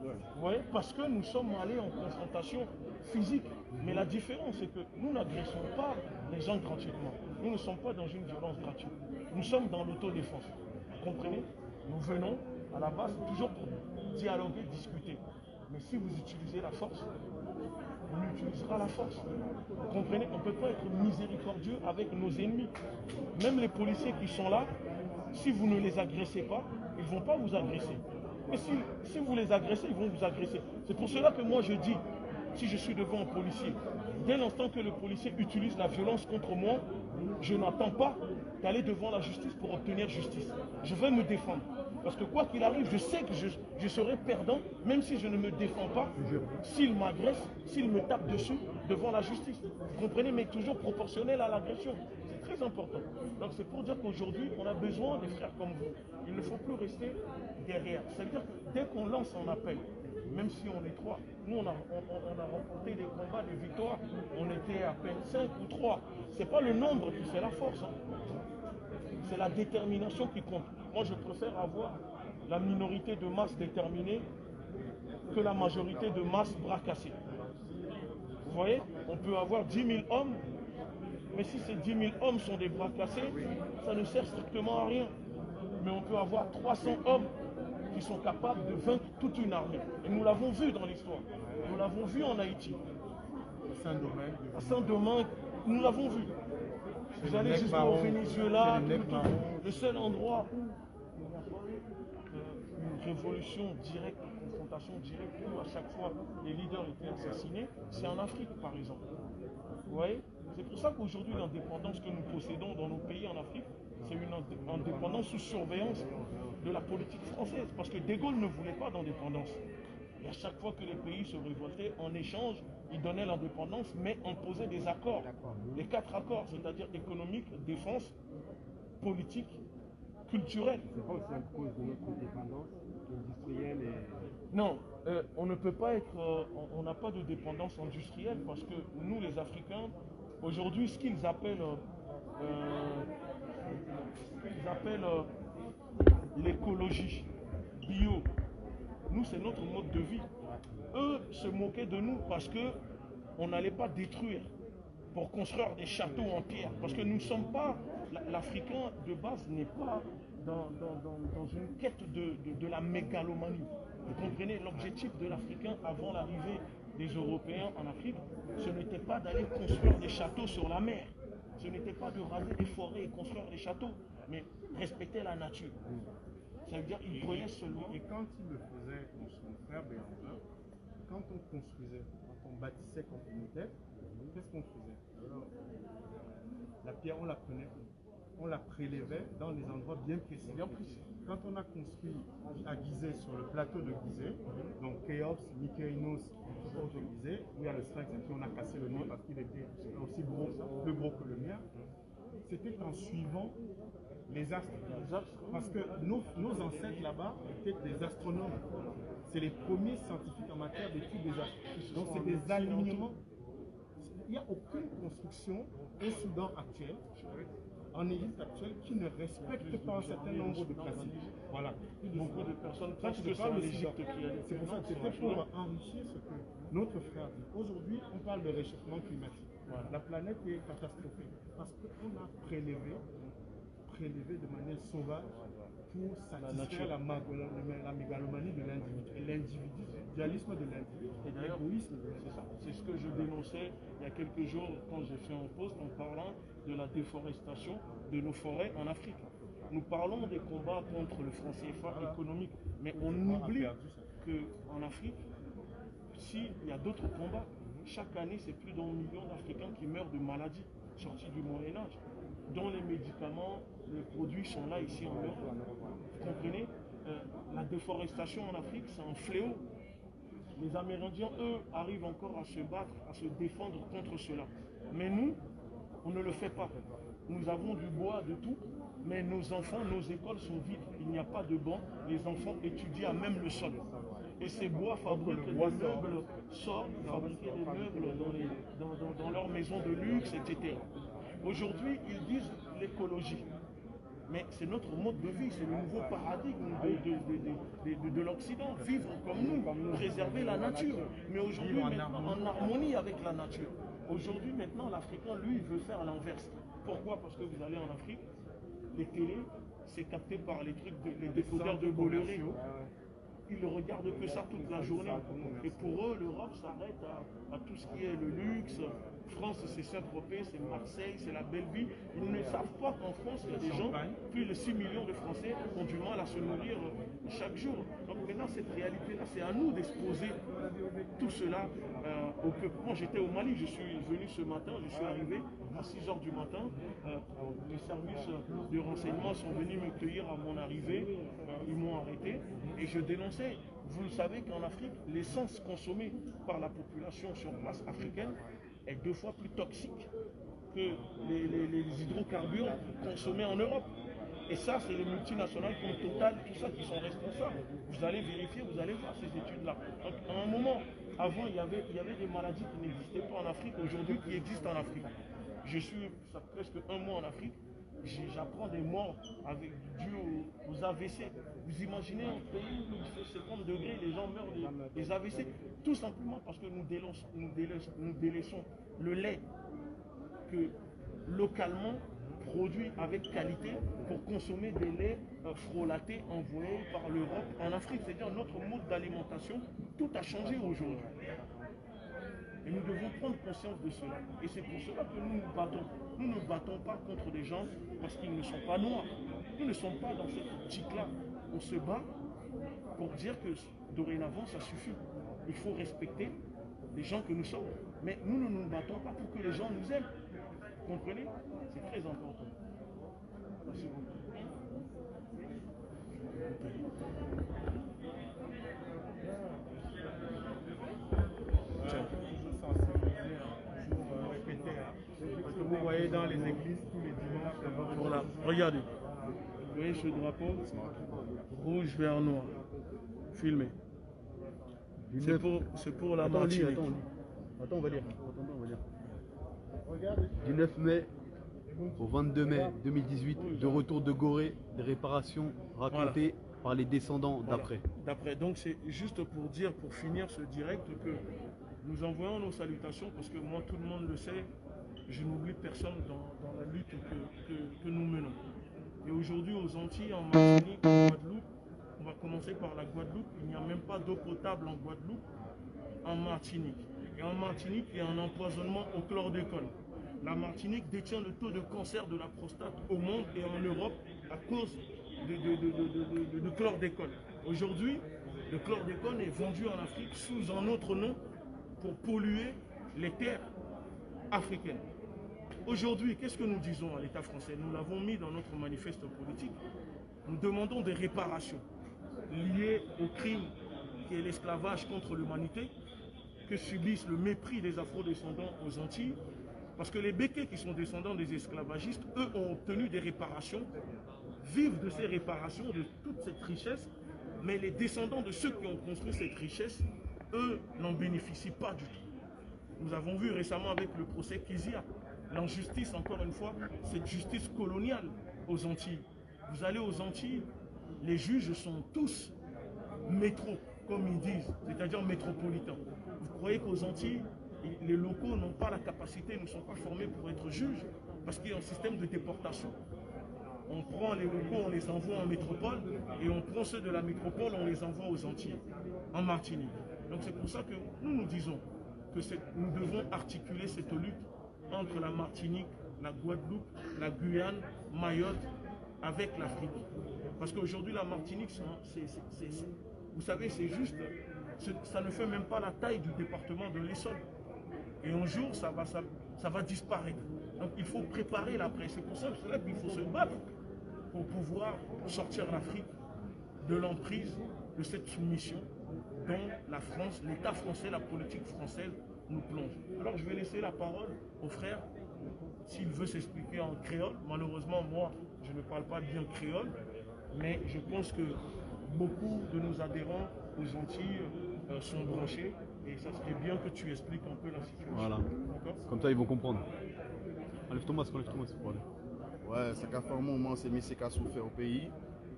Vous voyez, parce que nous sommes allés en confrontation physique. Mais la différence, c'est que nous n'agressons pas les gens gratuitement. Nous ne sommes pas dans une violence gratuite. Nous sommes dans l'autodéfense. Vous comprenez? Nous venons à la base toujours pour dialoguer, discuter. Mais si vous utilisez la force, on utilisera la force. Vous comprenez? On ne peut pas être miséricordieux avec nos ennemis. Même les policiers qui sont là, si vous ne les agressez pas, ils ne vont pas vous agresser. Mais si vous les agressez, ils vont vous agresser. C'est pour cela que moi je dis, si je suis devant un policier, dès l'instant que le policier utilise la violence contre moi, je n'attends pas d'aller devant la justice pour obtenir justice. Je vais me défendre. Parce que quoi qu'il arrive, je sais que je serai perdant, même si je ne me défends pas, s'il m'agresse, s'il me tape dessus devant la justice. Vous comprenez, mais toujours proportionnel à l'agression. C'est très important. Donc c'est pour dire qu'aujourd'hui, on a besoin des frères comme vous. Il ne faut plus rester derrière. C'est-à-dire que dès qu'on lance un appel, même si on est 3, nous on a remporté des combats, des victoires, on était à peine 5 ou 3. C'est pas le nombre qui fait la force. C'est la détermination qui compte. Moi, je préfère avoir la minorité de masse déterminée que la majorité de masse bras cassés. Vous voyez, on peut avoir 10 000 hommes, mais si ces 10 000 hommes sont des bras cassés, ça ne sert strictement à rien. Mais on peut avoir 300 hommes qui sont capables de vaincre toute une armée. Et nous l'avons vu dans l'histoire. Nous l'avons vu en Haïti. À Saint-Domingue, nous l'avons vu. Vous allez jusqu'au Venezuela, le seul endroit où il n'y a pas eu une révolution directe, une confrontation directe, où à chaque fois les leaders étaient assassinés, c'est en Afrique par exemple. Vous voyez? C'est pour ça qu'aujourd'hui l'indépendance que nous possédons dans nos pays en Afrique, c'est une indépendance sous surveillance de la politique française. Parce que De Gaulle ne voulait pas d'indépendance. Et à chaque fois que les pays se révoltaient, en échange, ils donnaient l'indépendance, mais imposaient des accords. Les 4 accords, c'est-à-dire économique, défense politique, culturelle. C'est pas aussi à cause de notre dépendance industrielle et... Non, on ne peut pas être, on n'a pas de dépendance industrielle parce que nous, les Africains, aujourd'hui, ce qu'ils appellent, l'écologie bio, nous, c'est notre mode de vie. Eux se moquaient de nous parce que on n'allait pas détruire pour construire des châteaux en pierre. Parce que nous ne sommes pas, l'Africain de base n'est pas dans une quête de la mégalomanie. Vous comprenez, l'objectif de l'Africain avant l'arrivée des Européens en Afrique, ce n'était pas d'aller construire des châteaux sur la mer. Ce n'était pas de raser des forêts et construire des châteaux, mais respecter la nature. Ça veut dire qu'ils prenaient celui. Et quand il le faisait, mon frère Béanzin, quand on construisait, quand on bâtissait communautaire, qu'est-ce qu'on faisait? Alors, la pierre, on la prenait, on la prélevait dans des endroits bien précis. Quand on a construit à Gizeh, sur le plateau de Gizeh, donc Khéops, Mykéinos, de Gizeh, où il y a le sphinx à qui on a cassé le nez parce qu'il était aussi gros, plus gros que le mien, c'était en suivant les astres. Parce que nos ancêtres là-bas étaient des astronomes. C'est les premiers scientifiques en matière d'études des astres. Donc c'est des alignements. Il n'y a aucune construction au Soudan actuel, en Égypte actuelle, qui ne respecte pas un certain nombre de principes. Voilà. Beaucoup de personnes Ça, pensent je que te c'est parle en de Égypte Soudan. qui a C'est pour ça que c'était pour enrichir ce que notre frère dit. Aujourd'hui, on parle de réchauffement climatique. Voilà. La planète est catastrophée parce qu'on a prélevé de manière sauvage pour satisfaire la mégalomanie de l'individu, l'individualisme de l'individu, et d'ailleurs, l'égoïsme de c'est ça. C'est ce que je dénonçais il y a quelques jours quand j'ai fait un post en parlant de la déforestation de nos forêts en Afrique. Nous parlons des combats contre le franc CFA économique, mais on oublie qu'en Afrique, s'il y a d'autres combats, chaque année c'est plus d'un million d'Africains qui meurent de maladies sorties du Moyen-Âge, dont les médicaments, les produits sont là ici en Europe. Vous comprenez, la déforestation en Afrique, c'est un fléau. Les Amérindiens, eux, arrivent encore à se battre, à se défendre contre cela. Mais nous, on ne le fait pas. Nous avons du bois, de tout, mais nos enfants, nos écoles sont vides. Il n'y a pas de banc. Les enfants étudient à même le sol. Et ces bois fabriquent des meubles, fabriquer des meubles dans leurs maisons de luxe, etc. Aujourd'hui, ils disent l'écologie. Mais c'est notre mode de vie, c'est le nouveau paradigme de l'Occident. Vivre comme nous, préserver la nature. Mais aujourd'hui, en harmonie avec la nature. Aujourd'hui, maintenant, l'Africain, lui, veut faire l'inverse. Pourquoi? Parce que vous allez en Afrique, les télés, c'est capté par les trucs, les décodeurs de Bolloré. Ils ne regardent que ça toute la journée. Et pour eux, l'Europe s'arrête à tout ce qui est le luxe. France, c'est Saint-Tropez, c'est Marseille, c'est la belle vie. Ils ne savent pas qu'en France, il y a des gens, plus de 6 millions de Français ont du mal à se nourrir chaque jour. Donc maintenant, cette réalité-là, c'est à nous d'exposer tout cela au peuple. Moi, j'étais au Mali, je suis venu ce matin, je suis arrivé à 6 h du matin. Les services de renseignement sont venus me cueillir à mon arrivée. Ils m'ont arrêté et je dénonçais. Vous le savez qu'en Afrique, l'essence consommée par la population sur place africaine est 2 fois plus toxique que les hydrocarbures consommés en Europe. Et ça, c'est les multinationales comme Total, tout ça qui sont responsables. Vous allez vérifier, vous allez voir ces études-là. Donc, à un moment, avant, il y avait des maladies qui n'existaient pas en Afrique, aujourd'hui qui existent en Afrique. Je suis presque 1 mois en Afrique. J'apprends des morts dues aux AVC. Vous imaginez un pays où il fait 50 degrés, les gens meurent des AVC, tout simplement parce que nous délaissons le lait que localement produit avec qualité pour consommer des laits frelatés envoyés par l'Europe en Afrique. C'est-à-dire notre mode d'alimentation, tout a changé aujourd'hui. Et nous devons prendre conscience de cela. Et c'est pour cela que nous nous battons. Nous ne battons pas contre des gens parce qu'ils ne sont pas noirs. Nous ne sommes pas dans cette optique-là. On se bat pour dire que dorénavant, ça suffit. Il faut respecter les gens que nous sommes. Mais nous ne nous battons pas pour que les gens nous aiment. Vous comprenez? C'est très important. Merci beaucoup. Parce que vous voyez dans les églises tous les dimanches. Voilà, regardez. Vous voyez ce drapeau? Rouge, vert, noir. Filmé. C'est pour la Martinique. Attends, on va lire. Du 9 mai au 22 mai 2018, de retour de Gorée, des réparations racontées par les descendants d'après. Donc c'est juste pour dire, pour finir ce direct, que nous envoyons nos salutations parce que moi, tout le monde le sait, je n'oublie personne dans la lutte que nous menons. Et aujourd'hui, aux Antilles, en Martinique, en Guadeloupe, on va commencer par la Guadeloupe. Il n'y a même pas d'eau potable en Guadeloupe, en Martinique. Et en Martinique, il y a un empoisonnement au chlordécone. La Martinique détient le taux de cancer de la prostate au monde et en Europe à cause de chlordécone. Aujourd'hui, le chlordécone est vendu en Afrique sous un autre nom pour polluer les terres africaines. Aujourd'hui, qu'est-ce que nous disons à l'État français? Nous l'avons mis dans notre manifeste politique. Nous demandons des réparations liées au crime qui est l'esclavage contre l'humanité, que subissent le mépris des afro-descendants aux Antilles, parce que les Békés qui sont descendants des esclavagistes, eux, ont obtenu des réparations, vivent de ces réparations, de toute cette richesse, mais les descendants de ceux qui ont construit cette richesse, eux, n'en bénéficient pas du tout. Nous avons vu récemment avec le procès Kizia, l'injustice, encore une fois, cette justice coloniale aux Antilles. Vous allez aux Antilles, les juges sont tous métro, comme ils disent, c'est-à-dire métropolitains. Vous croyez qu'aux Antilles, les locaux n'ont pas la capacité, ne sont pas formés pour être juges, parce qu'il y a un système de déportation. On prend les locaux, on les envoie en métropole, et on prend ceux de la métropole, on les envoie aux Antilles, en Martinique. Donc c'est pour ça que nous disons que nous devons articuler cette lutte entre la Martinique, la Guadeloupe, la Guyane, Mayotte, avec l'Afrique. Parce qu'aujourd'hui, la Martinique, vous savez, c'est juste, ça ne fait même pas la taille du département de l'Essonne. Et un jour, ça va disparaître. Donc il faut préparer l'après. C'est pour ça qu'il faut se battre pour pouvoir sortir l'Afrique de l'emprise de cette soumission dont la France, l'État français, la politique française nous plonge. Alors je vais laisser la parole au frère, s'il veut s'expliquer en créole. Malheureusement, moi, je ne parle pas bien créole, mais je pense que beaucoup de nos adhérents aux Antilles sont branchés et ça serait bien que tu expliques un peu la situation. Voilà. Comme ça, ils vont comprendre. Enlève Thomas, c'est pour aller. Ouais, ça a fait un moment, c'est mis qui a souffert au pays.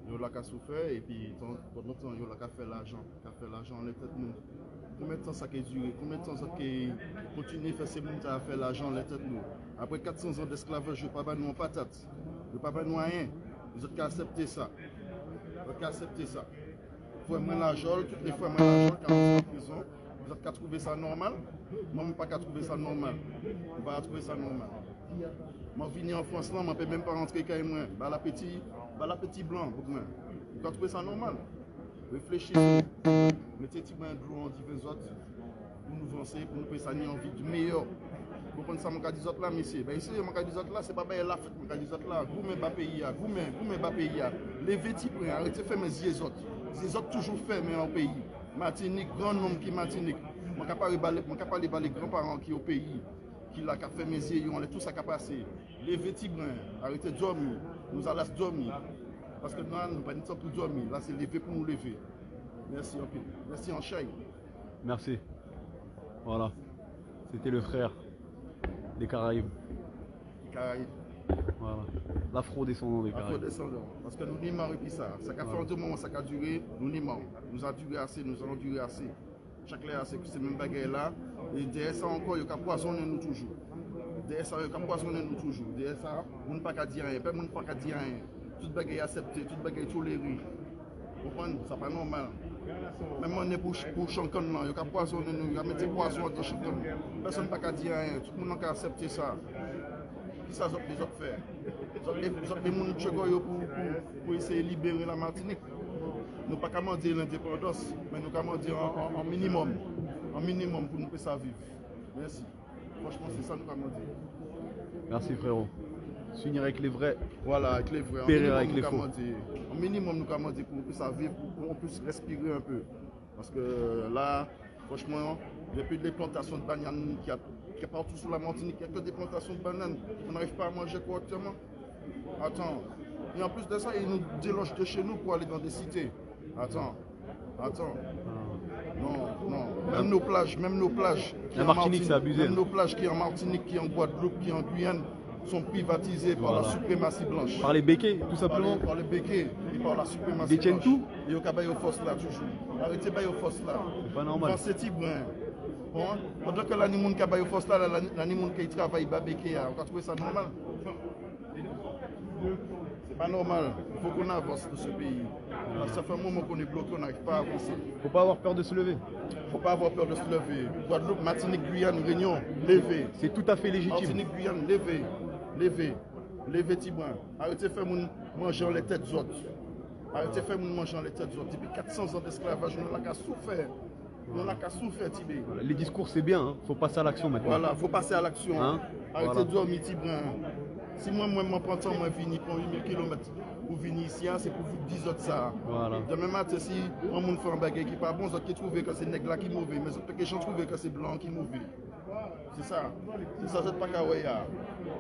Il y a souffert et puis pendant temps, il y a fait l'argent. Il a fait l'argent, les têtes nous. Combien de temps ça a duré? Combien de temps ça a continué à faire ces mondes à faire l'argent, les têtes nous? Après 400 ans d'esclavage, je ne vais pas nous en patate. Je ne vais pas nous rien. Vous êtes qu'à accepter ça. Vous êtes qu'à accepter ça. Faut moins l'argent, toutes les fois moins l'argent, quand on est en prison. Vous êtes qu'à trouver ça normal? Moi, je ne pas qu'à trouver ça normal. Je ne vais pas trouver ça normal. Moi, je viens en France, là, je ne peux même pas rentrer quand même. L'appétit blanc, pour moi. Vous pouvez trouver ça normal. Réfléchissez. Mettez petit brin de l'eau en divers autres pour nous avancer, pour nous passer en vie du meilleur. Vous comprenez ça, mon cas des autres là, messieurs? Ben ici, mon cas des autres là, c'est pas bien la fête, mon cas des autres là. Vous-même, bas pays, vous-même, bas pays. Levez petit brin, arrêtez de faire mes yeux autres. Les autres toujours fait, mais en pays. Martinique, grand nombre qui Martinique. Je ne peux pas parler les grands-parents qui au pays, qui l'a fait mes yeux, on est tous à passer. Levez petit brin, arrêtez de dormir. Nous allons dormir. Parce que nous n'avons pas de temps pour dormir. Là, c'est lever pour nous lever. Merci, ok. Merci en chaîne. Merci. Voilà. C'était le frère des Caraïbes. Les Caraïbes. Voilà. L'afro-descendant des Caraïbes. L'afro-descendant. Parce que nous n'y marrons plus ça. Ça a fait un moment, ça a duré, nous n'y marrons. Nous avons duré assez, nous allons durer assez. Chaque là, c'est que ces mêmes bagages là. Et derrière ça encore, il y a poisonné nous toujours. Derrière ça, il y a poisonné nous toujours. Derrière ça, on ne peut pas dire rien. Personne ne peut pas dire rien. Tout bagaille accepté, tout bagaille toléré. Vous comprenez? Ça pas normal. Même on est pour Chancan, il y a poisonné nous, il y a mis des poissons dans Chancan. Personne ne peut pas dire rien. Tout le monde a accepté ça. Qui ça les autres faire? Les autres gens pour essayer de libérer la Martinique. Nous ne pouvons pas demander l'indépendance, mais nous pouvons demander un minimum. Un minimum pour nous puissions vivre. Merci. Franchement, c'est ça que nous pouvons demander. Merci frérot. S'unir avec les vrais. Voilà, avec les vrais. Périr avec les faux. Au minimum, nous pouvons demander pour qu'on puisse vivre, pour qu'on puisse respirer un peu. Parce que là, franchement, depuis les plantations de bananes qui que partout sur la Martinique, il n'y a que des plantations de bananes. On n'arrive pas à manger correctement. Attends. Et en plus de ça, ils nous délogent de chez nous pour aller dans des cités. Attends. Non. Même nos plages. La Martinique, c'est abusé. Même nos plages qui en Martinique, qui en Guadeloupe, qui en Guyane, sont privatisées par la suprématie blanche. Par les béquets, tout simplement. Par les béquets et par la suprématie Ils détiennent blanche. tout. Et au cabay au force là, toujours. Arrêtez pas au force là. C'est pas normal. Pensez Tibrin. Bon, pendant que l'animal cabay au force là, l'animal qui travaille, pas béquet, on va trouver ça normal. C'est pas normal. Il faut qu'on avance de ce pays. Parce que ça fait un moment qu'on est bloqué, on n'arrive pas à avancer. Faut pas avoir peur de se lever. Faut pas avoir peur de se lever. Guadeloupe, Martinique, Guyane, Réunion, levez. C'est tout à fait légitime. Martinique, Guyane, levez Tibrin. Arrêtez de faire manger les têtes autres. Arrêtez de faire manger les têtes autres. Depuis 400 ans d'esclavage, on n'a qu'à souffrir. On n'a qu'à souffrir, Tibé. Les discours, c'est bien. Hein. Faut passer à l'action maintenant. Voilà, faut passer à l'action. Hein? Arrêtez de dormir, Tibrin. Si moi, je prends temps, moi, je prends 8000 km pour venir ici, c'est pour vous dire autres ça. Voilà. Demain matin, si on monde fait un bagage qui n'est pas bon, les autres qui trouvent que c'est nègre là qui est mauvais, mais les autres qui trouvent que c'est blanc qui est mauvais. C'est ça, c'est pas Kawaya.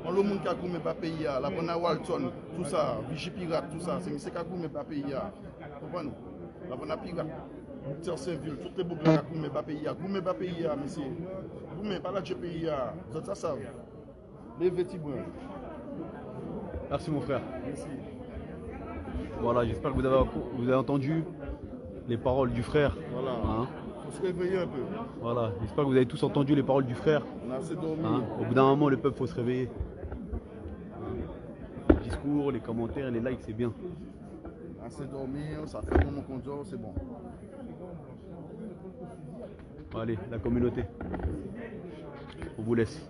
On le monde qui a coupé pas pays, la bonne Walton, tout ça, Vichy Pirate, tout ça, c'est M. qui a coupé pas pays. Comprenez? La bonne Pirate, Saint-Ville, toutes les boucles qui a coupé pas pays, coupé pas pays, monsieur. Coupé pas la pays, vous êtes ça savent. Les vêtements. Merci mon frère. Merci. Voilà, j'espère que vous avez entendu les paroles du frère. Voilà. Hein? Faut se réveiller un peu. Voilà, j'espère que vous avez tous entendu les paroles du frère. On a assez dormi. Hein? Au bout d'un moment, le peuple faut se réveiller. Les discours, les commentaires, les likes, c'est bien. On a assez dormi, ça fait un moment qu'on dort, c'est bon. Allez, la communauté. On vous laisse.